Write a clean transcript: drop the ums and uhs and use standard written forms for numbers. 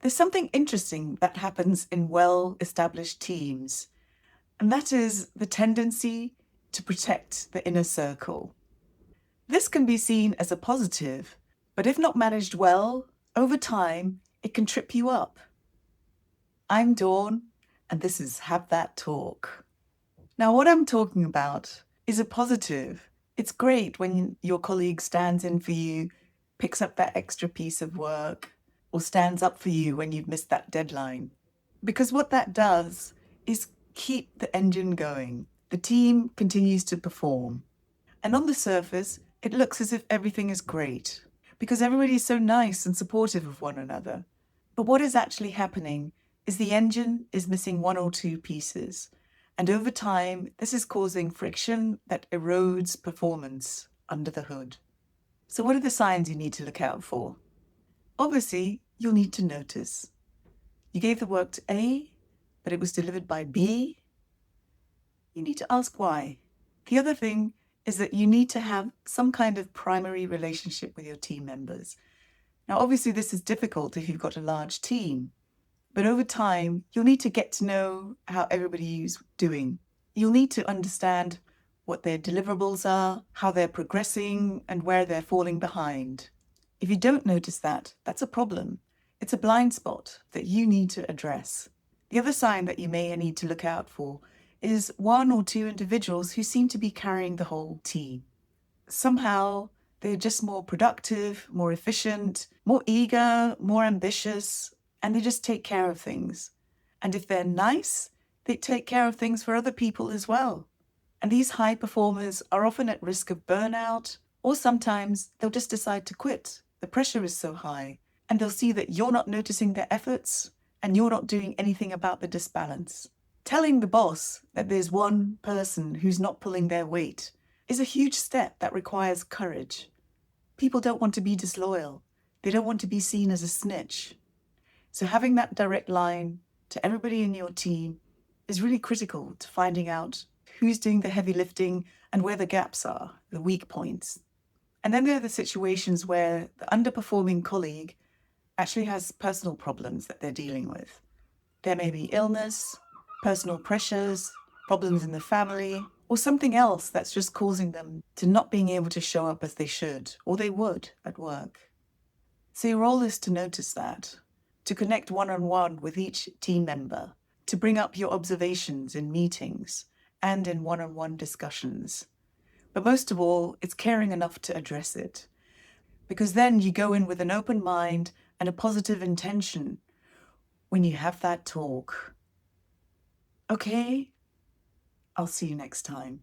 There's something interesting that happens in well-established teams, and that is the tendency to protect the inner circle. This can be seen as a positive, but if not managed well, over time, it can trip you up. I'm Dawn, and this is Have That Talk. Now, what I'm talking about is a positive. It's great when your colleague stands in for you, picks up that extra piece of work, or stands up for you when you've missed that deadline. Because what that does is keep the engine going. The team continues to perform. And on the surface, it looks as if everything is great because everybody is so nice and supportive of one another. But what is actually happening is the engine is missing one or two pieces. And over time, this is causing friction that erodes performance under the hood. So what are the signs you need to look out for? Obviously, you'll need to notice. You gave the work to A, but it was delivered by B. You need to ask why. The other thing is that you need to have some kind of primary relationship with your team members. Now, obviously, this is difficult if you've got a large team, but over time, you'll need to get to know how everybody is doing. You'll need to understand what their deliverables are, how they're progressing, and where they're falling behind. If you don't notice that, that's a problem. It's a blind spot that you need to address. The other sign that you may need to look out for is one or two individuals who seem to be carrying the whole team. Somehow, they're just more productive, more efficient, more eager, more ambitious, and they just take care of things. And if they're nice, they take care of things for other people as well. And these high performers are often at risk of burnout, or sometimes they'll just decide to quit. The pressure is so high, and they'll see that you're not noticing their efforts, and you're not doing anything about the disbalance. Telling the boss that there's one person who's not pulling their weight is a huge step that requires courage. People don't want to be disloyal. They don't want to be seen as a snitch. So having that direct line to everybody in your team is really critical to finding out who's doing the heavy lifting and where the gaps are, the weak points. And then there are the situations where the underperforming colleague actually has personal problems that they're dealing with. There may be illness, personal pressures, problems in the family, or something else that's just causing them to not being able to show up as they should, or they would at work. So your role is to notice that, to connect one-on-one with each team member, to bring up your observations in meetings and in one-on-one discussions. But most of all, it's caring enough to address it, because then you go in with an open mind and a positive intention when you have that talk. Okay, I'll see you next time.